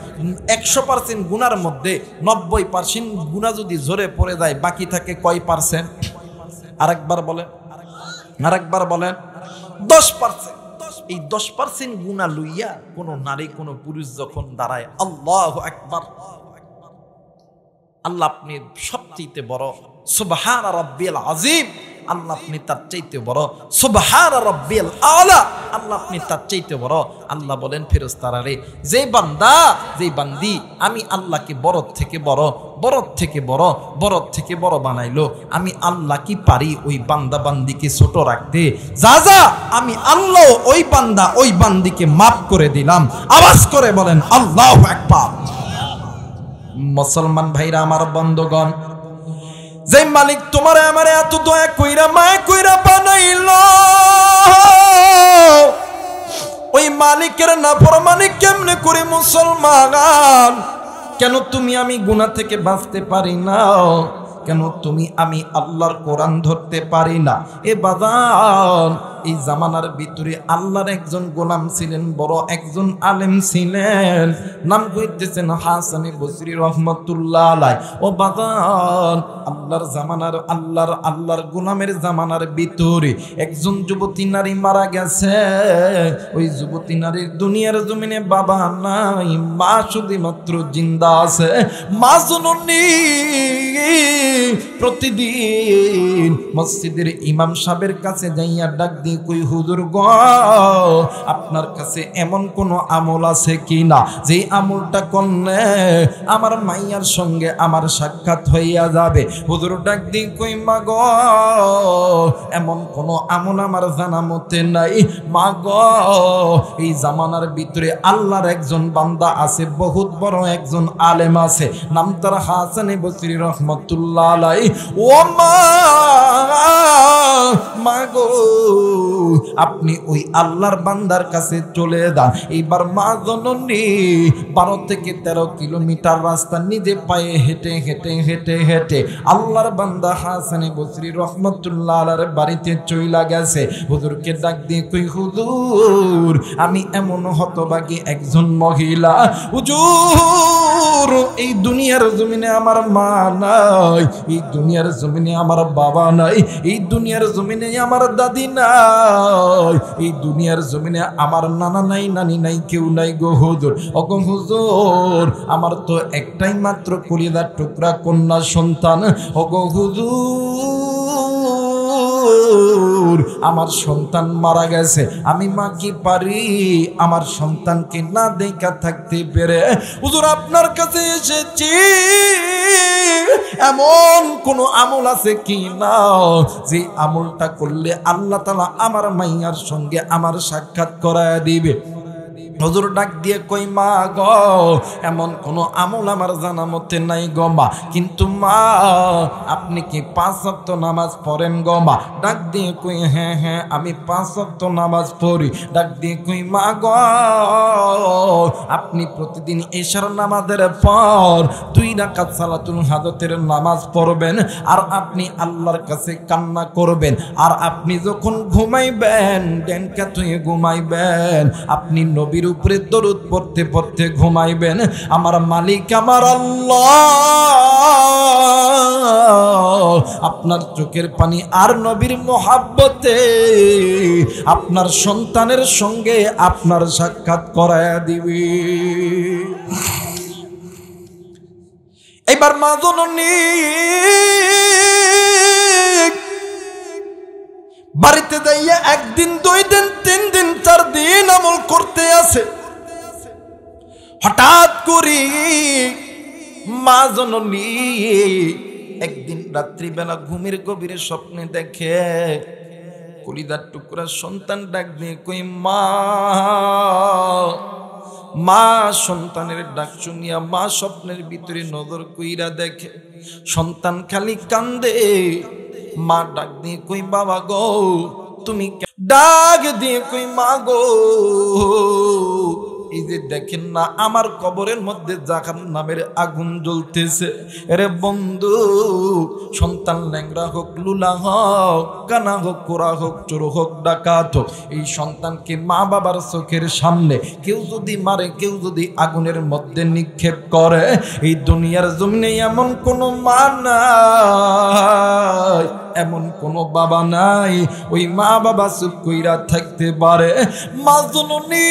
100% গুনার মধ্যে 90% গুনাহ যদি ঝরে পড়ে যায়, বাকি থাকে কয় পার্সেন্ট? আরেকবার বলেন, আরেকবার বলেন। 10%। এই 10% গুনাহ লইয়া কোন নারী কোন পুরুষ যখন দাঁড়ায়, আল্লাহু আকবার, আল্লাহ আপনি সবচেয়ে বড়, সুবহান রাব্বিল আযীম, আল্লাহ আপনি তার চাইতে বড়, সুবহান রাব্বিল আলা, আল্লাহ আপনি তার চাইতে বড়। আল্লাহ বলেন ফেরেশতারা রে, যে বান্দা, যে বান্দি আমি আল্লাহকে বড় থেকে বড়, বড় থেকে বড়, বড় থেকে বড় বানাইলো, আমি আল্লাহ কি পারি ওই বান্দা বান্দিকে ছোট রাখতে? যা যা, আমি আল্লাহ ওই বান্দা ওই বান্দিকে মাফ করে দিলাম। আওয়াজ করে বলেন আল্লাহু আকবার। মুসলমান ভাইরা আমার, বন্ধুগণ, যে মালিক তোমারে আমারে এত দয়া কইরা মায়া কইরা বানাইলো, ওই মালিকের নাফরমানি কেমনে করে মুসলমান? কেন তুমি আমি গুনাহ থেকে বাঁচতে পারি না? কেন তুমি আমি আল্লাহর কোরআন ধরতে পারি না? এ বাজান, এই জামানার ভিতরে আল্লাহর একজন গোলাম ছিলেন, বড় একজন আলেম ছিলেন, নাম কইতেছেন হাসানে বসরি রহমাতুল্লাহ আলাইহি। ও বাজান, আল্লাহর জামানার আল্লাহর গোলামের জামানার ভিতরে একজন যুবতী নারী মারা গেছে। ওই যুবতী নারীর দুনিয়ার জমিনে বাবা নাই, মা শুধুমাত্র জিন্দা আছে। মা জননী প্রতিদিন মসজিদের ইমাম সাহেবের কাছে যাইয়া ডাক দিয়ে কই, হুজুর গো, আপনার কাছে এমন কোন আমল আছে কিনা যে আমলটা করলে আমার মাইয়ার সঙ্গে আমার সাক্ষাৎ হইয়া যাবে? হুজুর ডাক দিয়ে কই, মা গো, এমন কোন আমল আমার জানা মতে নাই। মা গো, এই জামানার ভিতরে আল্লাহর একজন বান্দা আছে, বহুত বড় একজন আলেম আছে, নাম তার হাসানে বসরি রহমাতুল্লাহ আলাইহি। ও মা গো, আপনি ওই আল্লাহর বান্দার কাছে চলে যান। এইবার মা জননী 12 থেকে 13 কিলোমিটার রাস্তা নিজে পায়ে হেঁটে হেঁটে হেঁটে হেঁটে আল্লাহর বান্দা হাসানে বসরি রহমাতুল্লাহ আলাইহির বাড়িতে চইলা গেছে। হুজুরকে ডাক দিয়ে কই, হুজুর, আমি এমন হতভাগী একজন মহিলা, হুজুর, এই দুনিয়ার জমিনে আমার মা নাই, এই দুনিয়ার জমিনে আমার বাবা নাই, এই দুনিয়ার জমিনে আমার দাদি নাই, এই দুনিয়ার জমিনে আমার নানা নাই, নানি নাই, কেউ নাই গো হুজুর। ওগো হুজুর, আমার তো একটাই মাত্র কলিজার টুকরা কন্যা সন্তান। ওগো হুজুর, আমার সন্তান মারা গেছে, আমি মা কি পারি আমার সন্তানকে না দেখা থাকতে পেরে? হুজুর, আপনার কাছে এসেছি, এমন কোন আমল আছে কি না যে আমলটা করলে আল্লাহ তাআলা আমার মাইয়ার সঙ্গে আমার সাক্ষাৎ করায় দিবে? হুজুর ডাক দিয়ে কই, মা গো, এমন কোন আমল আমার জানা মতে নাই গো মা, কিন্তু মা আপনি কি 5 ওয়াক্ত নামাজ পড়েন গো মা? ডাক দিয়ে কই, হ্যাঁ হ্যাঁ, আমি 5 ওয়াক্ত নামাজ পড়ি। ডাক দিয়ে কই, মা গো, আপনি প্রতিদিন এশার নামাজের পর 2 রাকাত সালাতুল হাজতের নামাজ পড়বেন, আর আপনি আল্লাহর কাছে কান্না করবেন, আর আপনি যখন ঘুমাইবেন ডেনকা তুই ঘুমাইবেন, আপনি নবীর উপরে দরুদ পড়তে পড়তে ঘুমাইবেন। আমার মালিক আমার আল্লাহ আপনার চোখের পানি আর নবীর মোহাব্বতে আপনার সন্তানের সঙ্গে আপনার সাক্ষাৎ করায়া দিবে। এবার মা জননী বাড়িতে যাইয়া 1 দিন 2 দিন 3 দিন 4 দিন আমল করতে আছে। হঠাৎ করে মা জননী একদিন রাত্রিবেলা ঘুমের গভীরে স্বপ্নে দেখে কলিজার টুকরা সন্তান ডাক দিয়ে কই, মা। মা সন্তানের ডাক শুনিয়া মা স্বপ্নের ভিতরে নজর কইরা দেখে সন্তান খালি কান্দে। মা ডাক দিয়ে কই, বাবা গো তুমি, ডাক দিয়ে কই, মা গো, এই যে দেখেন না আমার কবরের মধ্যে জাহান্নামের আগুন জ্বলতেছে। আরে বন্ধু, সন্তান ল্যাংড়া হোক, লুলা হোক, কানা হোক, কোরা হোক, চোর হোক, ডাকাত হোক, এই সন্তানকে মা বাবার চোখের সামনে কেউ যদি মারে, কেউ যদি আগুনের মধ্যে নিক্ষেপ করে, এই দুনিয়ার জমিনে এমন কোনো মা নাই, এমন কোনো বাবা নাই ওই মা বাবা চুপ কইরা থাকতে পারে। মা জননী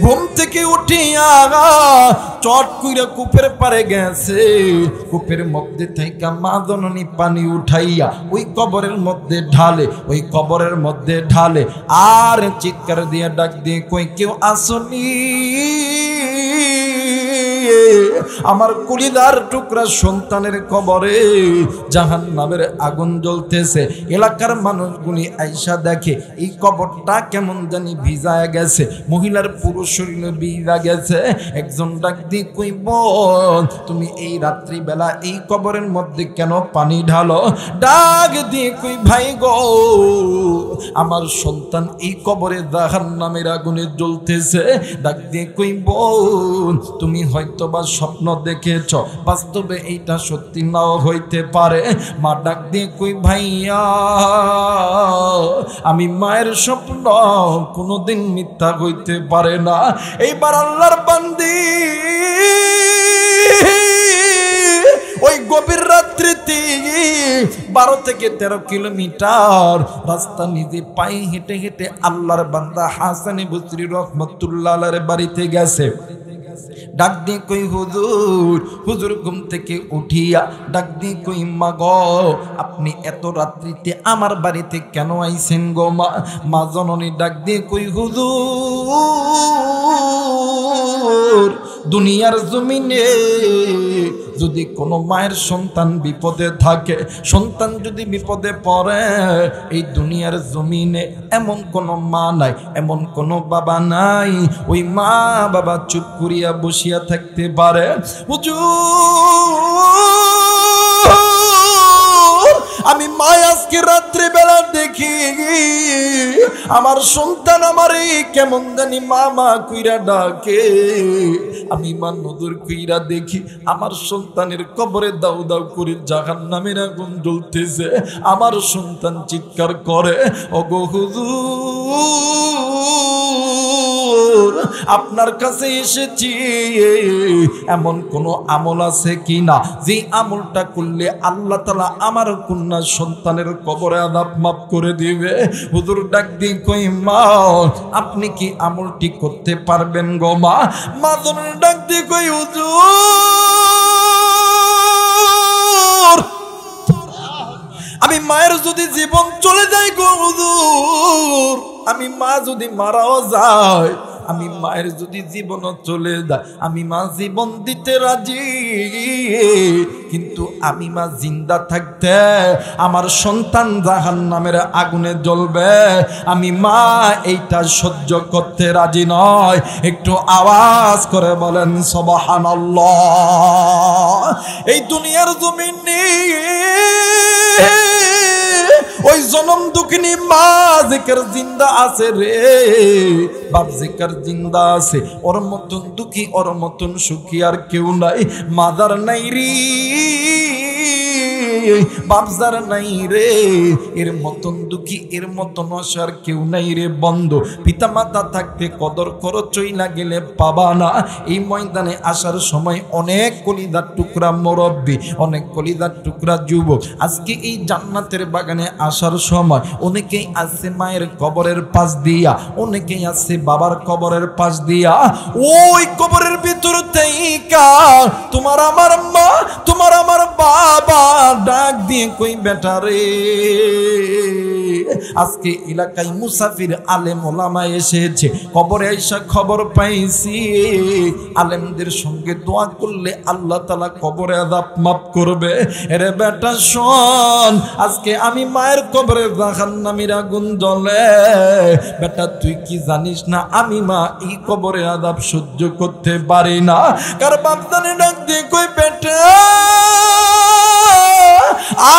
ঘুম থেকে উঠিয়া চট কইরা কূপের পারে গেছে। কূপের মধ্যে থেকে মা জননী পানি উঠাইয়া ওই কবরের মধ্যে ঢালে, ওই কবরের মধ্যে ঢালে, আর চিৎকার দিয়ে ডাক দিয়ে কই, কেউ আসনি? আমার কলিজার টুকরা সন্তানের কবরে জাহান্নামের আগুন জ্বলতেছে। এলাকার মানুষগুলি আইসা দেখে এই কবরটা কেমন জানি ভিজায় গেছে, মহিলার পুরো শরীরে ভিজা গেছে। একজন ডাক দিয়ে কই, বোন তুমি এই রাত্রিবেলা এই কবরের মধ্যে কেন পানি ঢালো? ডাক দিয়ে কই, ভাই গো আমার সন্তান এই কবরে জাহান্নামের আগুনে জ্বলতেছে। ডাক দিয়ে কই, বোন তুমি হয়তো হয়তোবা স্বপ্ন দেখেছ, বাস্তবে এইটা সত্যি নাও হইতে পারে। মা ডাক দিয়ে কই ভাইয়া, আমি মায়ের স্বপ্ন কোনোদিন মিথ্যা হইতে পারে না। এইবার আল্লাহর বান্দি ওই গভীর রাত্রিতে 12 থেকে 13 কিলোমিটার রাস্তা নিজে পায়ে হেঁটে হেঁটে আল্লাহর বান্দা হাসান বসরি রহমতুল্লাহ আলাইহির বাড়িতে গেছে। ডাক দিয়ে কই হুজুর, হুজুর ঘুম থেকে উঠিয়া ডাক দিয়ে কই মা গো, আপনি এত রাত্রিতে আমার বাড়িতে কেন আইছেন গো মা? মা জননী ডাক দিয়ে কই হুজুর, দুনিয়ার জমিনে যদি কোনো মায়ের সন্তান বিপদে থাকে, সন্তান যদি বিপদে পড়ে, এই দুনিয়ার জমিনে এমন কোনো মা নাই, এমন কোনো বাবা নাই, ওই মা বাবা চুপ করিয়া বসিয়া থাকতে পারে। আমি মা আজকে রাত্রিবেলা দেখি আমার সন্তান আমারে কেমন জানি মা মা কইরা ডাকে। আমি মা নজর কইরা দেখি আমার সন্তানের কবরে দাউ দাউ করে জাহান্নামের আগুন জ্বলতেছে। আমার সন্তান চিৎকার করে, ওগো হুজুর, আপনার কাছে এসেছি, এমন কোন আমল আছে কিনা যে আমলটা করলে আল্লাহ তাআলা আমার কন্যা সন্তানের কবরে আযাব মাফ করে দিবে? হুজুর ডাক দিয়ে কই মা, আপনি কি আমলটি করতে পারবেন গো মা? মা জননী ডাক দিয়ে কই হুজুর, আমি মায়ের যদি জীবন চলে যায় গো হুজুর, আমি মা যদি মারাও যায়, আমি মায়ের যদি জীবন চলে যায়, আমি মা জীবন দিতে রাজি, কিন্তু আমি মা জিন্দা থাকতে আমার সন্তান জাহান্নামের আগুনে জ্বলবে, আমি মা এইটা সহ্য করতে রাজি নয়। একটু আওয়াজ করে বলেন সুবহানাল্লাহ। এই দুনিয়ার জমিনে ওই জনম দুঃখিনী মা জিকার জিন্দা আছে রে, বাপ জিকার জিন্দা আছে, ওর মতন দুঃখী ওর মতন সুখী আর কেউ নাই। মাদার নাই রে, বাপজার নাই রে, এর মতন দুঃখী এর মতন অসার কেউ নাই রে বন্ধু। পিতা মাতা থাকতে কদর করো, চইলা গেলে পাবা না। এই ময়দানে আসার সময় অনেক কলিদার টুকরা মুরব্বী, অনেক কলিদার টুকরা যুবক আজকে এই জান্নাতের বাগানে আসার সময় অনেকেই আসছে মায়ের কবরের পাশ দিয়া, অনেকেই আসছে বাবার কবরের পাশ দিয়া। ওই কবরের ভিতর থেকে তোমার আমার মা, তোমার আমার বাবা ডাক দিয়ে কই বেটা রে, আজকে এলাকায় মুসাফির আলেম ওলামা এসেছে, কবরে আইসা খবর পাইছি আলেমদের সঙ্গে দোয়া করলে আল্লাহ তাআলা কবরে আযাব মাফ করবে। আরে বেটা শোন, আজকে আমি মায়ের কবরে জাহান্নামের আগুন জ্বলে, বেটা তুই কি জানিস না আমি মা এই কবরে আযাব সহ্য করতে পারি না। কার বাপ জানে ডাক দিয়ে কই বেটা,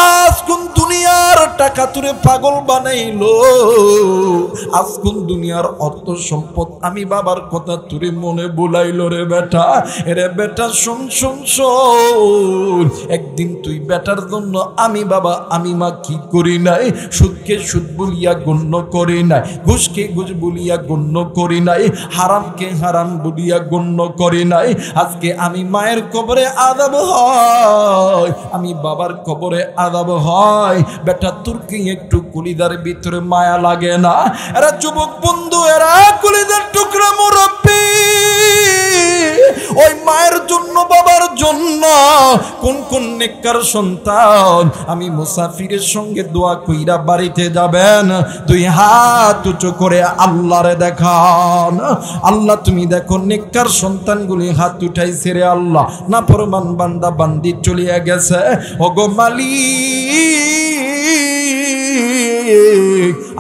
আজ কোন দুনিয়ার টাকা তুরে পাগল বানাইলো, আজ কোন দুনিয়ার অর্থ সম্পদ আমি বাবার কথা তুরে মনে বুলাইলো রে বেটা। রে বেটা শোন শোন শোন, একদিন তুই বেটার জন্য আমি বাবা আমি মা কি করি নাই, সুদকে সুদ বলিয়া গণ্য করি নাই, ঘুষকে ঘুষ বলিয়া গণ্য করি নাই, হারামকে হারাম বলিয়া গণ্য করি নাই। আজকে আমি মায়ের কবরে আযাব হয়, আমি বাবার কবরে আযাব হয়, বেটা তোর কি একটু কলিদার ভিতরে মায়া লাগে না? এরা যুবক বন্ধু, এরা কলিদার টুকরা মুরব্বী, ওই মায়ের জন্য বাবার জন্য কোন কোন নেককার সন্তান আমি মুসাফিরের সঙ্গে দোয়া কইরা বাড়িতে যাবেন, দুই হাত উঁচু করে আল্লাহরে দেখান। আল্লাহ তুমি দেখো নেককার সন্তানগুলি হাত উঠাইছে রে আল্লাহ, না ফরমান বান্দা বান্দি চলিয়া গেছে। ওগো মালিক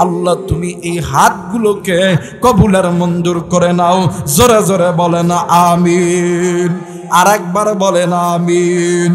আল্লাহ তুমি এই হাতগুলোকে কবুল আর মঞ্জুর করে নাও। জোরে জোরে বলেন আমিন, আর একবার বলেন আমিন।